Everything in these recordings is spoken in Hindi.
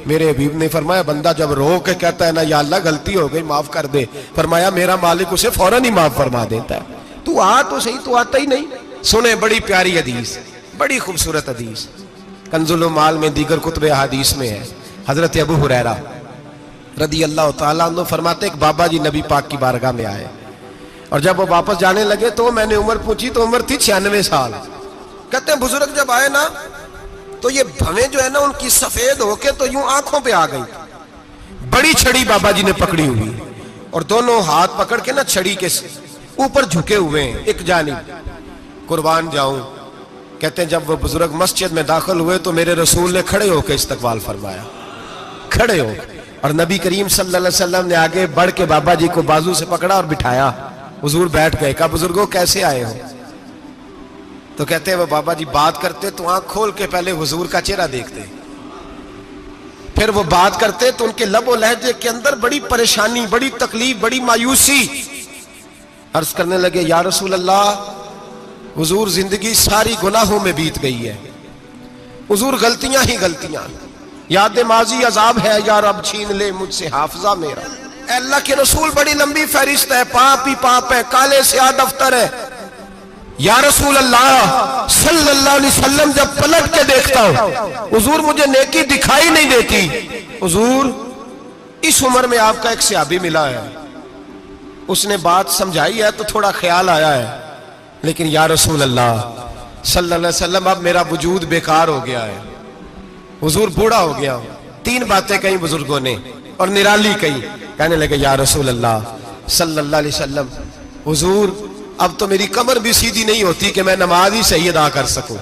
मेरे हबीब ने फरमाया बंदा जब रो के कहता है ना या अल्लाह गलती हो गई माफ कर दे, फरमाया मेरा मालिक उसे फौरन ही माफ फरमा देता है। तू आ तो सही, तू आता ही नहीं। सुने बड़ी प्यारी हदीस, बड़ी खूबसूरत हदीस, कंजुल माल में दीगर कुतुब हदीस में है। हजरत अबू हुरैरा रदी अल्लाह तआला अन्हु फरमाते एक बाबा जी नबी पाक की बारगाह में आए और जब वो वापस जाने लगे तो मैंने उम्र पूछी तो उम्र थी 96 साल। कहते हैं बुजुर्ग जब आए ना तो ये भवें जो है ना उनकी सफेद होके तो यूं आंखों पे आ गई। बड़ी छड़ी बाबा जी ने पकड़ी हुई और दोनों हाथ पकड़ के ना छड़ी के ऊपर झुके हुए हैं एक जानिब। कुर्बान जाऊं, कहते हैं जब वो बुजुर्ग मस्जिद में दाखिल हुए तो मेरे रसूल ने खड़े होकर इस्तकबाल फरमाया, खड़े हो, और नबी करीम सल्लल्लाहु अलैहि वसल्लम ने आगे बढ़ के बाबा जी को बाजू से पकड़ा और बिठाया। हुजूर बैठ गए। कहा बुजुर्गों कैसे आए हो? तो कहते हैं वो बाबा जी बात करते तो आंख खोल के पहले हुजूर का चेहरा देखते, फिर वो बात करते तो उनके लबो लहजे के अंदर बड़ी परेशानी, बड़ी तकलीफ, बड़ी मायूसी। अर्ज करने लगे या रसूल अल्लाह, हुजूर जिंदगी सारी गुनाहों में बीत गई है, हुजूर गलतियां ही गलतियां, याद माजी अजाब है, यार अब छीन ले मुझसे हाफजा मेरा। अल्लाह के रसूल बड़ी लंबी फहरिस्त है, पाप ही पाप है, काले स्याह दफ्तर है। या रसूल अल्लाह सल्लल्लाहु अलैहि वसल्लम जब पलट के देखता हूं हुजूर मुझे नेकी दिखाई नहीं देती। हुजूर इस उम्र में आपका एक सहाबी मिला है, उसने बात समझाई है तो थोड़ा ख्याल आया है, लेकिन या रसूल अल्लाह सल्लल्लाहु अलैहि वसल्लम अब मेरा वजूद बेकार हो गया है, हुजूर बूढ़ा हो गया हूं। 3 बातें कही बुजुर्गों ने और निराली कही। कहने लगे या रसूल अल्लाह सल्लल्लाहु अलैहि वसल्लम, हुजूर अब तो मेरी कमर भी सीधी नहीं होती कि मैं नमाज ही सही अदा कर सकूं,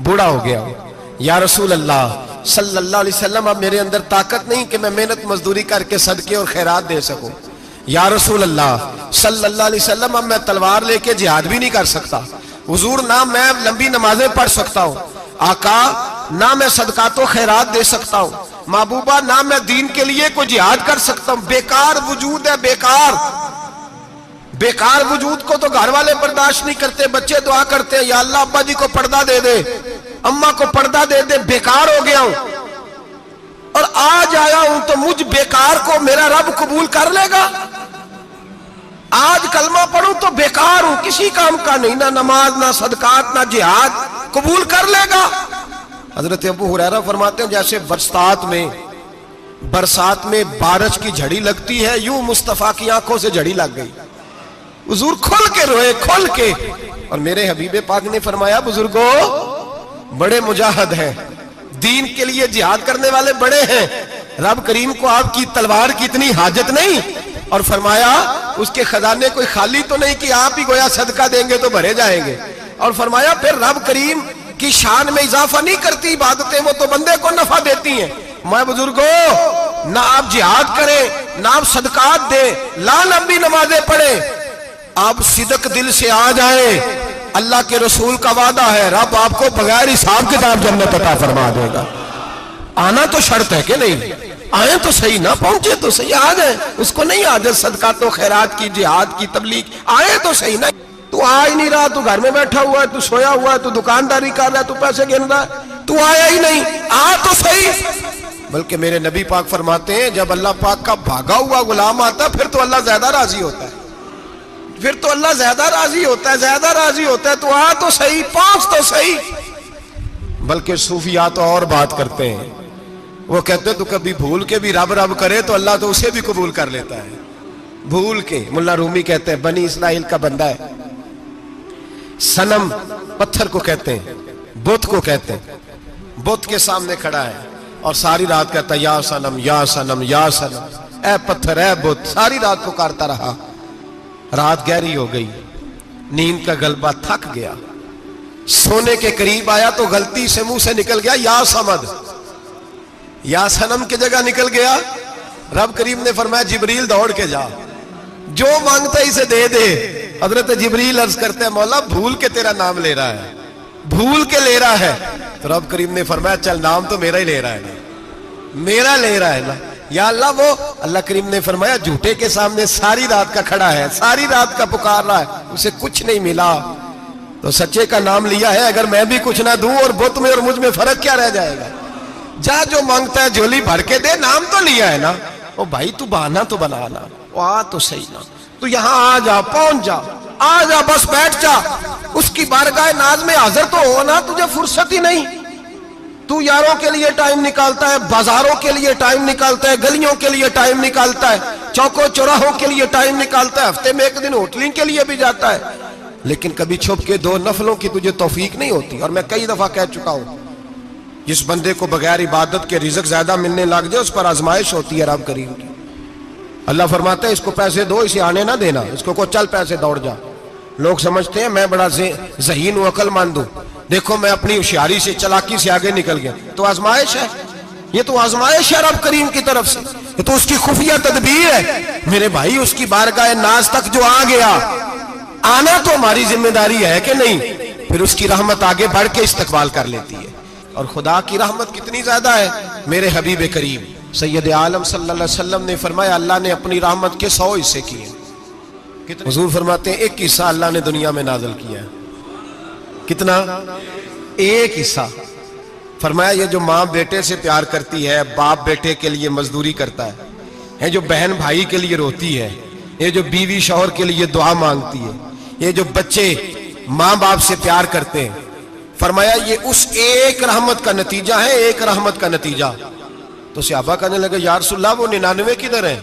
बूढ़ा हो गया हूं। या रसूल अल्लाह सल्लल्लाहु अलैहि वसल्लम अब मेरे अंदर ताकत नहीं कि मैं मेहनत मजदूरी करके सदके और खैरात दे सकूं। या रसूल अल्लाह सल्लल्लाहु अलैहि वसल्लम अब मैं तलवार लेके जिहाद भी नहीं कर सकता। हुजूर ना मैं लंबी नमाजें पढ़ सकता हूं, आका ना मैं सदकातो खैरात दे सकता हूं, महबूबा ना मैं दीन के लिए कोई जिहाद कर सकता हूं। बेकार वजूद है, बेकार बेकार वजूद को तो घर वाले बर्दाश्त नहीं करते, बच्चे दुआ करते हैं या अल्लाह अब्बा जी को पर्दा दे दे, अम्मा को पर्दा दे दे, बेकार हो गया हूं और आज आया हूं तो मुझ बेकार को मेरा रब कबूल कर लेगा। आज कलमा पढ़ूं तो बेकार हूं, किसी काम का नहीं, ना नमाज ना सदकात ना जिहाद, कबूल कर लेगा। हजरत अबू हुरैरा फरमाते हैं जैसे बरसात में बारिश की झड़ी लगती है, यूं मुस्तफा की आंखों से झड़ी लग गई। हुजूर खुल के रोए, खुल के। और मेरे हबीबे पाक ने फरमाया बुजुर्गों बड़े मुजाहिद हैं, दीन के लिए जिहाद करने वाले बड़े हैं, रब करीम को आपकी तलवार की इतनी हाजत नहीं। और फरमाया उसके खजाने कोई खाली तो नहीं कि आप ही गोया सदका देंगे तो भरे जाएंगे। और फरमाया फिर रब करीम की शान में इजाफा नहीं करती इबादतें, वो तो बंदे को नफा देती हैं। मैं बुजुर्गो ना आप जिहाद करें ना आप सदकात दे, ला लंबी नमाजें पढ़े, आप सिदक दिल से आ जाए, अल्लाह के रसूल का वादा है रब आपको बगैर हिसाब किताब जन्नत अता फरमा देगा। आना तो शर्त है कि नहीं, आए तो सही, ना पहुंचे तो सही, आ जाए, उसको नहीं आदत सदका तो खैरात की जिहाद की तबलीग, आए तो सही ना। तू आ ही नहीं रहा, तू घर में बैठा हुआ है, तू सोया हुआ है, तू दुकानदारी कर रहा है, तू पैसे गिन रहा है, तू आया ही नहीं, आ तो सही। बल्कि मेरे नबी पाक फरमाते हैं जब अल्लाह पाक का भागा हुआ गुलाम आता है फिर तो अल्लाह ज्यादा राजी होता है, फिर तो अल्लाह ज्यादा राजी होता है, ज्यादा राजी होता है। तो आ तो सही, पहुंच तो सही। बल्कि सूफिया तो और बात करते हैं, वो कहते हैं तो कभी भूल के भी रब रब करे तो अल्लाह तो उसे भी कबूल कर लेता है, भूल के। मुल्ला रूमी कहते हैं बनी इस्राइल का बंदा है, सनम पत्थर को कहते हैं, बुत को कहते हैं, बुत के सामने खड़ा है और सारी रात कहता है या सनम या सनम या सनम, ए पत्थर ए बुत, सारी रात पुकारता रहा। रात गहरी हो गई, नींद का गलबा थक गया, सोने के करीब आया तो गलती से मुंह से निकल गया या समद, या सनम की जगह निकल गया। रब करीम ने फरमाया जिब्रील दौड़ के जा, जो मांगता है इसे दे दे। हजरत जिब्रील अर्ज करते हैं मौला भूल के तेरा नाम ले रहा है, भूल के ले रहा है। तो रब करीम ने फरमाया चल नाम तो मेरा ही ले रहा है ना, मेरा ले रहा है ना, या अल्लाह। वो अल्लाह करीम ने फरमाया झूठे के सामने सारी रात का खड़ा है, सारी रात का पुकार रहा है, उसे कुछ नहीं मिला। तो सच्चे का नाम लिया है, अगर मैं भी कुछ ना दूं और बुत में और मुझ में फर्क क्या रह जाएगा? जा जो मांगता है झोली भर के दे, नाम तो लिया है ना। ओ भाई तू बहाना तो बनाना, आ तो सही ना, तू यहां आ जा, पहुंच जा, आ जा, बस बैठ जा, उसकी बारगाह नाज में हाजिर तो हो ना। तुझे फुर्सत ही नहीं, तू यारों के लिए टाइम निकालता है, बाजारों के लिए टाइम निकालता है, गलियों के लिए टाइम निकालता है, चौकों चौराहों के लिए टाइम निकालता है, हफ्ते में एक दिन होटलिंग के लिए भी जाता है, लेकिन कभी छुप के दो नफलों की तुझे तौफीक नहीं होती। और मैं कई दफा कह चुका हूं, जिस बंदे को बगैर इबादत के रिज़्क ज्यादा मिलने लग जाए, उस पर आजमाइश होती है रब करीम की। अल्लाह फरमाता है इसको पैसे दो, इसे आने ना देना, इसको को चल पैसे दौड़ जा। लोग समझते हैं मैं बड़ा ज़हीन हूं, अक्लमंद हूं, देखो मैं अपनी होशियारी से, चालाकी से आगे निकल गया। तो आजमाइश है, ये तो आजमाइश है रब करीम की तरफ से, ये तो उसकी खुफिया तदबीर है मेरे भाई। उसकी बारगाह नाज तक जो आ गया, आना तो हमारी जिम्मेदारी है कि नहीं? फिर उसकी रहमत आगे बढ़ के इस्तकबाल कर लेती है। और खुदा की रहमत कितनी ज्यादा है, मेरे हबीब करीम सैयद आलम सल्लल्लाहु अलैहि वसल्लम ने फरमाया, अल्लाह ने अपनी रहमत के 100 हिस्से किए। कितने? हुजूर फरमाते हैं एक हिस्सा अल्लाह ने दुनिया में नाज़िल किया है। कितना? एक हिस्सा। फरमाया ये जो माँ बेटे से प्यार करती है, बाप बेटे के लिए मजदूरी करता है, जो बहन भाई के लिए रोती है, ये जो बीवी शौहर के लिए दुआ मांगती है, ये जो बच्चे माँ बाप से प्यार करते हैं, फरमाया ये उस एक रहमत का नतीजा है, एक रहमत का नतीजा। तो सहाबा कहने लगे या रसूलल्लाह वो 99 किधर है?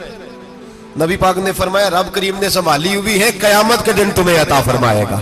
नबी पाक ने फरमाया रब करीम ने संभाली हुई है, कयामत के दिन तुम्हें अता फरमाएगा।